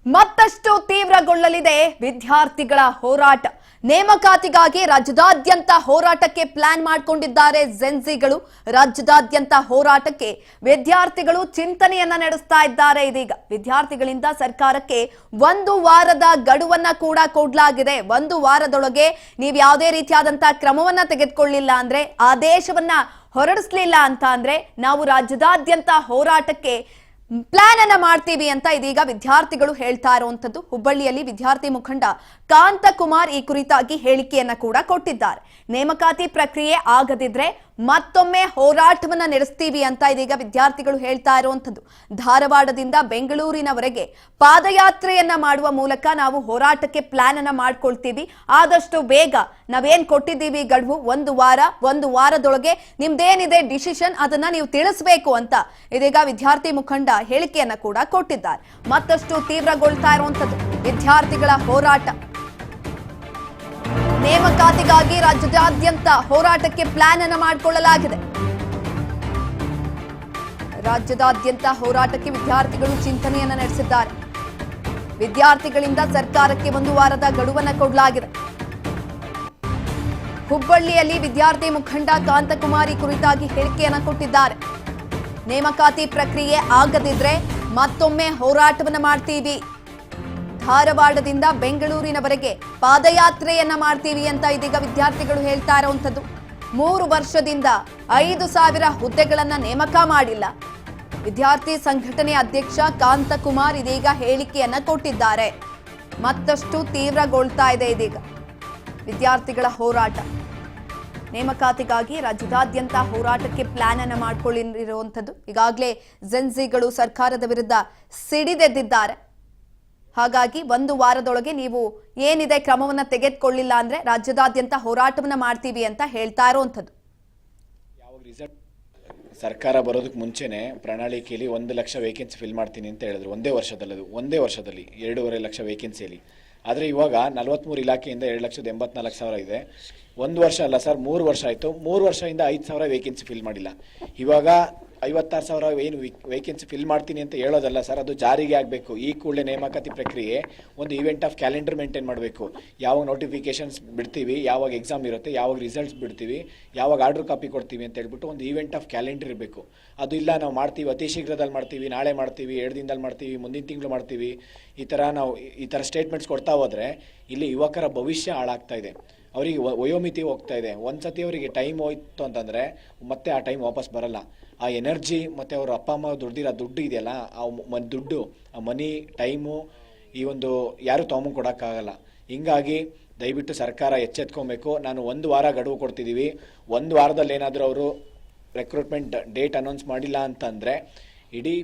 ಮತ್ತಷ್ಟು ತೀವ್ರಗೊಳ್ಳಲಿದೆ ವಿದ್ಯಾರ್ಥಿಗಳ ಹೋರಾಟ. ನೇಮಕಾತಿಗಾಗಿ ರಾಜ್ಯದಾದ್ಯಂತ ಹೋರಾಟಕ್ಕೆ ಪ್ಲಾನ್ ಮಾಡಿಕೊಂಡಿದ್ದಾರೆ ಜೆನ್ಸಿಗಳು. ರಾಜ್ಯದಾದ್ಯಂತ ಹೋರಾಟಕ್ಕೆ ವಿದ್ಯಾರ್ಥಿಗಳು ಚಿಂತನೆಯನ್ನ ನಡೆಸ್ತಾ ಇದ್ದಾರೆ. ಇದೀಗ ವಿದ್ಯಾರ್ಥಿಗಳಿಂದ ಸರ್ಕಾರಕ್ಕೆ 1 ವಾರದ ಗಡುವನ್ನ ಕೂಡ ಕೊಡಲಾಗಿದೆ. 1 ವಾರದೊಳಗೆ ನೀವು ಯಾವುದೇ ರೀತಿಯಾದಂತಹ ಕ್ರಮವನ್ನ ತೆಗೆದುಕೊಳ್ಳಿಲ್ಲ ಅಂದ್ರೆ, ಆದೇಶವನ್ನ ಹೊರಡಿಸಲಿಲ್ಲ ಅಂತ ಅಂದ್ರೆ ನಾವು ರಾಜ್ಯದಾದ್ಯಂತ ಹೋರಾಟಕ್ಕೆ ಪ್ಲಾನ್ ಅನ್ನ ಮಾಡ್ತೀವಿ ಅಂತ ಇದೀಗ ವಿದ್ಯಾರ್ಥಿಗಳು ಹೇಳ್ತಾ ಇರುವಂತದ್ದು. ಹುಬ್ಬಳ್ಳಿಯಲ್ಲಿ ವಿದ್ಯಾರ್ಥಿ ಮುಖಂಡ ಕಾಂತಕುಮಾರ್ ಈ ಕುರಿತಾಗಿ ಹೇಳಿಕೆಯನ್ನ ಕೂಡ ಕೊಟ್ಟಿದ್ದಾರೆ. ನೇಮಕಾತಿ ಪ್ರಕ್ರಿಯೆ ಆಗದಿದ್ರೆ ಮತ್ತೊಮ್ಮೆ ಹೋರಾಟವನ್ನ ನಡೆಸ್ತೀವಿ ಅಂತ ಇದೀಗ ವಿದ್ಯಾರ್ಥಿಗಳು ಹೇಳ್ತಾ ಇರುವಂತದ್ದು. ಧಾರವಾಡದಿಂದ ಬೆಂಗಳೂರಿನವರೆಗೆ ಪಾದಯಾತ್ರೆಯನ್ನ ಮಾಡುವ ಮೂಲಕ ನಾವು ಹೋರಾಟಕ್ಕೆ ಪ್ಲಾನ್ ಅನ್ನ ಮಾಡ್ಕೊಳ್ತೀವಿ. ಆದಷ್ಟು ಬೇಗ ನಾವೇನ್ ಕೊಟ್ಟಿದ್ದೀವಿ ಗಡುವು 1 ವಾರದೊಳಗೆ ನಿಮ್ದೇನಿದೆ ಡಿಸಿಷನ್ ಅದನ್ನ ನೀವು ತಿಳಿಸಬೇಕು ಅಂತ ಇದೀಗ ವಿದ್ಯಾರ್ಥಿ ಮುಖಂಡ ಹೇಳಿಕೆಯನ್ನ ಕೂಡ ಕೊಟ್ಟಿದ್ದಾರೆ. ಮತ್ತಷ್ಟು ತೀವ್ರಗೊಳ್ತಾ ಇರುವಂತದ್ದು ವಿದ್ಯಾರ್ಥಿಗಳ ಹೋರಾಟ. ನೇಮಕಾತಿಗಾಗಿ ರಾಜ್ಯದಾದ್ಯಂತ ಹೋರಾಟಕ್ಕೆ ಪ್ಲಾನ್ ಅನ್ನು ಮಾಡಿಕೊಳ್ಳಲಾಗಿದೆ. ರಾಜ್ಯದಾದ್ಯಂತ ಹೋರಾಟಕ್ಕೆ ವಿದ್ಯಾರ್ಥಿಗಳು ಚಿಂತನೆಯನ್ನ ನಡೆಸಿದ್ದಾರೆ. ವಿದ್ಯಾರ್ಥಿಗಳಿಂದ ಸರ್ಕಾರಕ್ಕೆ 1 ವಾರದ ಗಡುವನ್ನ ಕೊಡಲಾಗಿದೆ. ಹುಬ್ಬಳ್ಳಿಯಲ್ಲಿ ವಿದ್ಯಾರ್ಥಿ ಮುಖಂಡ ಕಾಂತಕುಮಾರ್ ಈ ಕುರಿತಾಗಿ ಹೇಳಿಕೆಯನ್ನ ಕೊಟ್ಟಿದ್ದಾರೆ. ನೇಮಕಾತಿ ಪ್ರಕ್ರಿಯೆ ಆಗದಿದ್ರೆ ಮತ್ತೊಮ್ಮೆ ಹೋರಾಟವನ್ನ ಮಾಡ್ತೀವಿ. ಧಾರವಾಡದಿಂದ ಬೆಂಗಳೂರಿನವರೆಗೆ ಪಾದಯಾತ್ರೆಯನ್ನ ಮಾಡ್ತೀವಿ ಅಂತ ಇದೀಗ ವಿದ್ಯಾರ್ಥಿಗಳು ಹೇಳ್ತಾ ಇರುವಂತದ್ದು. 3 ವರ್ಷದಿಂದ 5,000 ಹುದ್ದೆಗಳನ್ನ ನೇಮಕ ಮಾಡಿಲ್ಲ. ವಿದ್ಯಾರ್ಥಿ ಸಂಘಟನೆ ಅಧ್ಯಕ್ಷ ಕಾಂತಕುಮಾರ್ ಇದೀಗ ಹೇಳಿಕೆಯನ್ನ ಕೊಟ್ಟಿದ್ದಾರೆ. ಮತ್ತಷ್ಟು ತೀವ್ರಗೊಳ್ತಾ ಇದೆ ಇದೀಗ ವಿದ್ಯಾರ್ಥಿಗಳ ಹೋರಾಟ. ನೇಮಕಾತಿಗಾಗಿ ರಾಜ್ಯದಾದ್ಯಂತ ಹೋರಾಟಕ್ಕೆ ಪ್ಲಾನ್ ಅನ್ನ ಮಾಡಿಕೊಳ್ಳಿರುವಂತದ್ದು. ಈಗಾಗಲೇ ಜೆನ್ಸಿಗಳು ಸರ್ಕಾರದ ವಿರುದ್ಧ ಸಿಡಿದೆದ್ದಿದ್ದಾರೆ. ಹಾಗಾಗಿ 1 ವಾರದೊಳಗೆ ನೀವು ಏನಿದೆ ಕ್ರಮವನ್ನ ತೆಗೆದುಕೊಳ್ಳಿಲ್ಲ ಅಂದ್ರೆ ರಾಜ್ಯದಾದ್ಯಂತ ಹೋರಾಟವನ್ನ ಮಾಡ್ತೀವಿ ಅಂತ ಹೇಳ್ತಾ ಇರುವಂತದ್ದು. ಯಾವಾಗ ರಿಸಲ್ಟ್ ಸರ್ಕಾರ ಬರೋದಕ್ಕೆ ಮುಂಚೆನೆ ಪ್ರಣಾಳಿಕೆಯಲ್ಲಿ 1 ಲಕ್ಷ ವೇಕೆನ್ಸಿ ಫಿಲ್ ಮಾಡ್ತೀನಿ ಅಂತ ಹೇಳಿದ್ರು. ಒಂದೇ ವರ್ಷದಲ್ಲಿ 2.5 ಲಕ್ಷ ವೇಕೆನ್ಸಿಯಲ್ಲಿ. ಆದರೆ ಇವಾಗ 43 ಇಲಾಖೆಯಿಂದ 2,84,000 ಇದೆ. 1 ವರ್ಷ ಅಲ್ಲ ಸರ್, 3 ವರ್ಷ ಆಯಿತು. 3 ವರ್ಷದಿಂದ 5,000 ವೇಕೆನ್ಸಿ ಫಿಲ್ ಮಾಡಿಲ್ಲ. ಇವಾಗ 56,000 ಏನು ವೇಕೆನ್ಸಿ ಫಿಲ್ ಮಾಡ್ತೀನಿ ಅಂತ ಹೇಳೋದಲ್ಲ ಸರ್, ಅದು ಜಾರಿಗೆ ಆಗಬೇಕು. ಈ ಕೂಡಲೇ ನೇಮಕಾತಿ ಪ್ರಕ್ರಿಯೆ ಒಂದು ಇವೆಂಟ್ ಆಫ್ ಕ್ಯಾಲೆಂಡರ್ ಮೇಂಟೈನ್ ಮಾಡಬೇಕು. ಯಾವಾಗ ನೋಟಿಫಿಕೇಶನ್ಸ್ ಬಿಡ್ತೀವಿ, ಯಾವಾಗ ಎಕ್ಸಾಮ್ ಇರುತ್ತೆ, ಯಾವಾಗ ರಿಸಲ್ಟ್ಸ್ ಬಿಡ್ತೀವಿ, ಯಾವಾಗ ಆರ್ಡರ್ ಕಾಪಿ ಕೊಡ್ತೀವಿ ಅಂತ ಹೇಳ್ಬಿಟ್ಟು ಒಂದು ಇವೆಂಟ್ ಆಫ್ ಕ್ಯಾಲೆಂಡರ್ ಇರಬೇಕು. ಅದು ಇಲ್ಲ, ನಾವು ಮಾಡ್ತೀವಿ, ಅತಿ ಶೀಘ್ರದಲ್ಲಿ ಮಾಡ್ತೀವಿ, ನಾಳೆ ಮಾಡ್ತೀವಿ, 2 ದಿನದಲ್ಲಿ ಮಾಡ್ತೀವಿ, ಮುಂದಿನ ತಿಂಗಳು ಮಾಡ್ತೀವಿ, ಈ ಥರ ಸ್ಟೇಟ್ಮೆಂಟ್ಸ್ ಕೊಡ್ತಾ ಹೋದರೆ ಇಲ್ಲಿ ಯುವಕರ ಭವಿಷ್ಯ ಹಾಳಾಗ್ತಾ ಇದೆ. ಅವರಿಗೆ ವಯೋಮಿತಿ ಹೋಗ್ತಾ ಇದೆ. ಒಂದ್ಸತಿ ಅವರಿಗೆ ಟೈಮ್ ಹೋಯ್ತು ಅಂತಂದರೆ ಮತ್ತೆ ಆ ಟೈಮ್ ವಾಪಸ್ ಬರಲ್ಲ. ಆ ಎನರ್ಜಿ ಮತ್ತು ಅವ್ರ ಅಪ್ಪ ಅಮ್ಮ ದುಡ್ಡಿರೋ ದುಡ್ಡು ಇದೆಯಲ್ಲ, ಆ ದುಡ್ಡು, ಆ ಮನಿ, ಟೈಮು ಈ ಒಂದು ಯಾರು ತೊಗೊಂಬಂದು ಹಿಂಗಾಗಿ ದಯವಿಟ್ಟು ಸರ್ಕಾರ ಎಚ್ಚೆತ್ಕೊಬೇಕು. ನಾನು 1 ವಾರ ಗಡುವು ಕೊಡ್ತಿದ್ದೀವಿ. 1 ವಾರದಲ್ಲಿ ಏನಾದರೂ ಅವರು ರೆಕ್ರೂಟ್ಮೆಂಟ್ ಡೇಟ್ ಅನೌನ್ಸ್ ಮಾಡಿಲ್ಲ ಅಂತಂದರೆ ಇಡೀ